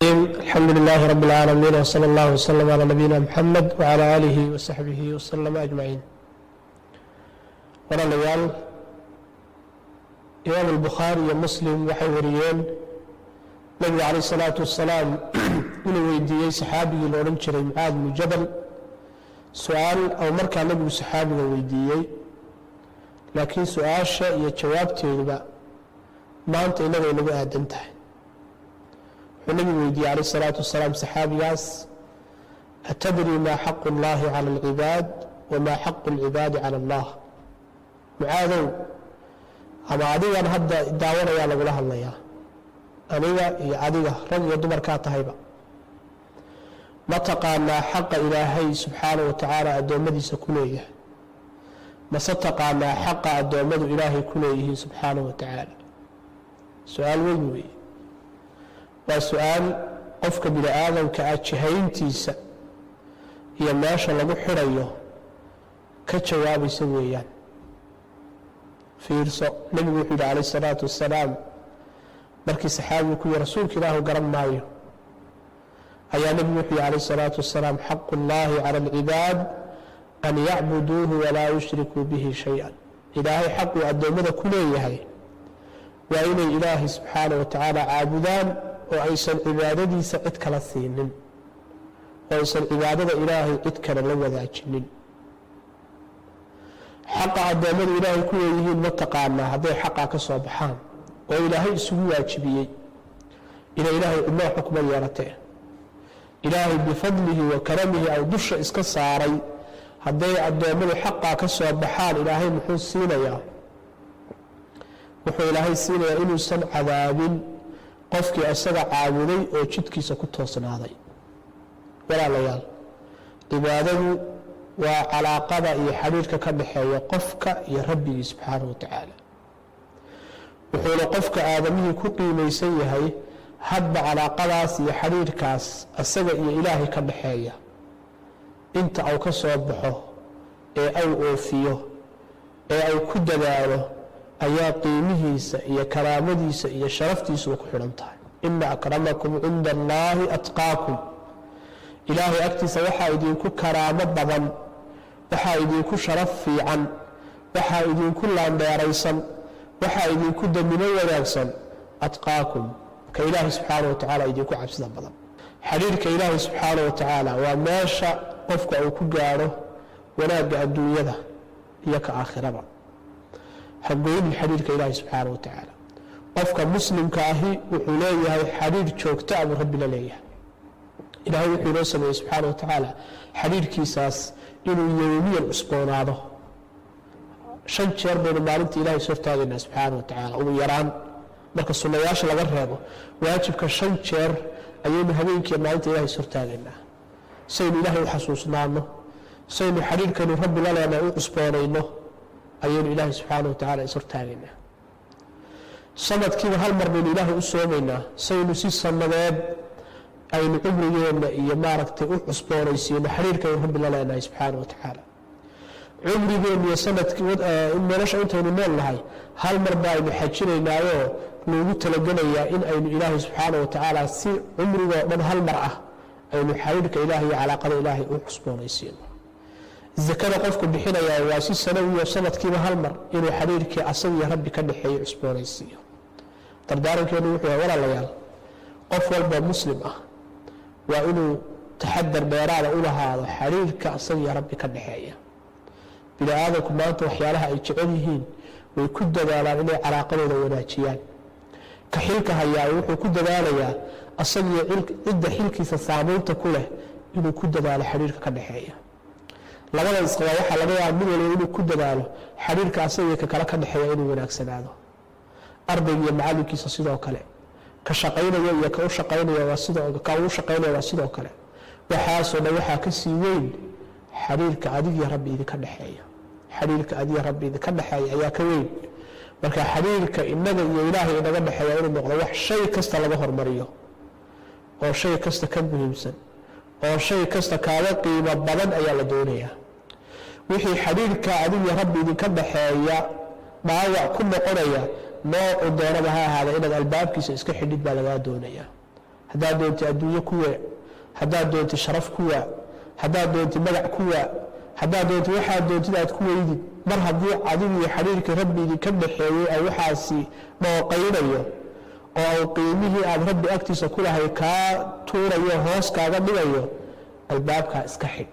الحمد لله رب العالمين وصلى الله وسلم على نبينا محمد وعلى آله وصحبه وسلم أجمعين. walaalayaal imaam البخaarي iyo muslim waxay wariyeen nabiga calayh الsalaatu wasalaam inuu weydiiyey saxaabigii la odhan jiray mucaad bnu jabal su-aal ou markaa nabigu saxaabiga weydiiyey, laakiin su-aasha iyo jawaabteeduba maanta inaga inagu aadan tahay. wuxuu nabigu weydiiyey calayh الsalaatu wasalaam saxaabigaas, atadri maa xaqu اllahi calى اlcibaad wamaa xaqu اlcibaadi calى اllah. mucaadow, ama adigan hadda daawanayaa lagula hadlayaa, aniga iyo adiga rag iyo dumarkaa tahayba, ma taqaanaa xaqa ilaahay subxaanaه wa tacaala addoommadiisa ku leeyahay, mase taqaanaa xaqa addoommadu ilaahay ku leeyihiin subxaanaه wa tacaala? su-aal weyn weeye. waa su-aal qofka bini aadamka ah jihayntiisa iyo meesha lagu xidhayo ka jawaabaysa weeyaan. fiirso, nebigu wuxuu yidhi calayh الsalaatu wasalaam markii saxaabigu ku yihi rasuulka ilaahu garan maayo, ayaa nebigu wuxuu yihi calayh الsalaatu wasalaam xaqu اllahi calى اlcibaad an yacbuduuhu walaa yushrikuu bihi shayئa. ilaahay xaquu addoommada ku leeyahay waa inay ilaahay subxaanaه wa tacaala caabudaan oo aysan cibaadadiisa cid kala siinin, oo aysan cibaadada ilaahay cid kale la wadaajinin. xaqa addoommadu ilaahay ku leeyihiin ma taqaanaa hadday xaqaa ka soo baxaan oo ilaahay isugu waajibiyey inay ilaahay cidnoo xukma yeelatee, ilaahay bifadlihi wa karamihi aw dusha iska saaray. hadday addoommadu xaqaa ka soo baxaan, ilaahay muxuu siinayaa? wuxuu ilaahay siinayaa inuusan cadaabin qofkii isaga caabuday oo jidkiisa ku toosnaaday. walaalayaal, cibaadadu waa calaaqada iyo xidhiirka ka dhaxeeya qofka iyo rabbigii subxaanaه wa tacaala. wuxuuna qofka aadamihii ku qiimaysan yahay hadba calaaqadaas iyo xidhiirkaas isaga iyo ilaahay ka dhaxeeya. inta au ka soo baxo ee au oofiyo ee au ku dadaalo ayaa qiimihiisa iyo karaamadiisa iyo sharaftiisuba ku xidhan tahay. ina akramakum cinda allaahi atqaakum. ilaahay agtiisa waxaa idinku karaamo badan, waxaa idinku sharaf fiican, waxaa idinku laandheeraysan, waxaa idinku damino wanaagsan atqaakum, ka ilaahay subxaanaه wa tacaala idinku cabsida badan. xidhiirka ilaahay subxaanaه wa tacaala waa meesha qofka uu ku gaadho wanaagga adduunyada iyo ka aakhiraba. hagoynin xidhiirka ilaahay subxaanaه wa tacaala. qofka muslimka ahi wuxuu leeyahay xidhiir joogta abuu rabbi la leeyahay. ilaahay wuxuu inoo sameeyey subxaanaه wa tacaala xidhiirkiisaas inuu yowmiyan cusboonaado. 5 jeer baynu maalinta ilahay is hortaagaynaa subxaanaه wa tacaala ugu yaraan, marka sunnayaasha laga reebo. waajibka 5 jeer ayaynu habeenkiiyo maalinta ilahay is hortaagaynaa, saynu ilaahay u xasuusnaano, saynu xidhiirkanu rabbi la leenahay u cusboonayno, ayaynu ilaahay subxaanaه wa tacaala is hortaagaynaa. sanadkiiba hal mar baynu ilaahay u soomaynaa, saynu si sannadeed aynu cumrigeenna iyo maaragtay u cusboonaysiino xiriirkaynu rabbi la leenahay subxaanaه wa tacaala. cumrigeenna iyo sanadkii nolosha intaynu nool nahay hal mar ba aynu xajinaynaayoo loogu talagelayaa in aynu ilaahay subxaanaه wa tacaala si cumrigoo dhan hal mar ah aynu xiriirka ilaahay iyo calaaqada ilaahay u cusboonaysiino. zakada qofku bixinayaa waa si sanawiyo sanadkiiba hal mar inuu xiriirkii asagiyo rabbi ka dhaxeeyo cusboonaysiiyo. dardaarankeenu wuxuu yahay walaalayaal, qof walba muslim ah waa inuu taxadar dheeraada u lahaado xiriirka asagiyo rabbi ka dhaxeeya. bini aadamku maanta waxyaalaha ay jecel yihiin way ku dadaalaan inay calaaqadooda wanaajiyaan. ka xilka hayaa wuxuu ku dadaalayaa asagiyo cidda xilkiisa saameynta ku leh inuu ku dadaalo xiriirka ka dhaxeeya. labada isqabaa waxaa laga yaaba mid waliba inuu ku dadaalo xiriirka asagiyo ka kale ka dhaxeeya inuu wanaagsanaado. ardayga iyo macalinkiisa sidoo kale, ka shaqaynaya iyo ka u shaqaynaya waa sidoo kale. waxaasoo dhan waxaa ka sii weyn xiriirka adigiyo rabbi idinka dhexeeya. xiriirka adiga rabbi idinka dhexeeya ayaa ka weyn. marka xiriirka inaga iyo ilaahay inaga dhexeeya inuu noqdo wax shay kasta laga hormariyo, oo shay kasta ka muhiimsan, oo shay kasta kaaga qiimo badan ayaa la doonayaa. wixii xiriirka adigiyo rabbi idinka dhexeeya dhaawac ku noqonaya noocu doonaba ha ahaada inaad albaabkiisa iska xidhid baa lagaa doonayaa. haddaad doonti adduunye ku waa haddaad doonti sharaf ku waa haddaad doonti magac ku waa haddaad doonti waxaad doontid aad ku weydid mar haddii adigu iyo xiriirka rabbi idinka dhaxeeyey ay waxaasi dhooqaynayo oo qiimihii aad rabbi agtiisa ku lahay kaa tuurayo hoos kaaga dhigayo albaabkaa iska xig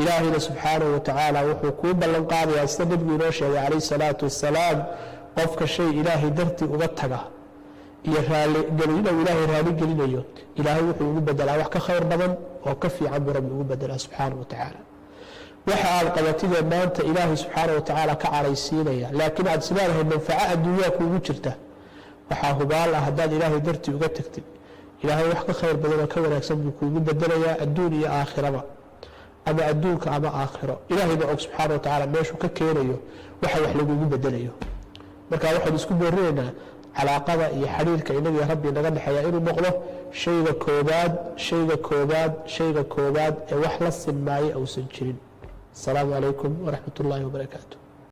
ilaahayna subxaanahu watacaala wuxuu kuu ballan qaadayaa sida nebigu inoo sheegay calayhi salaatu wassalaam qofka shay ilaahay dartii uga taga iyo inuu ilaahay raali gelinayo ilaahay wuxuu ugu bedelaa wax ka khayr badan oo ka fiican buu rabbi ugu bedelaa subxaanahu watacaala waxa aad qabatidee maanta ilaahay subxaanahu watacaala ka caraysiinaya laakiin aad isleedahay manfaco adduunyaa kuugu jirta waxaa hubaal ah haddaad ilaahay dartii uga tagtid ilaahay wax ka khayr badan oo ka wanaagsan buu kuugu bedelayaa adduun iyo aakhiraba ama adduunka ama aakhiro ilaahay baa og subxaana watacaala meeshuu ka keenayo waxa wax lagugu bedelayo marka waxaynu isku boorinaynaa calaaqada iyo xiriirka inaga iyo rabbi naga dhexeeya inuu noqdo shayga koobaad ee wax la sinmaayo uusan jirin asalaamu calaykum waraxmat ullaahi wabarakaatu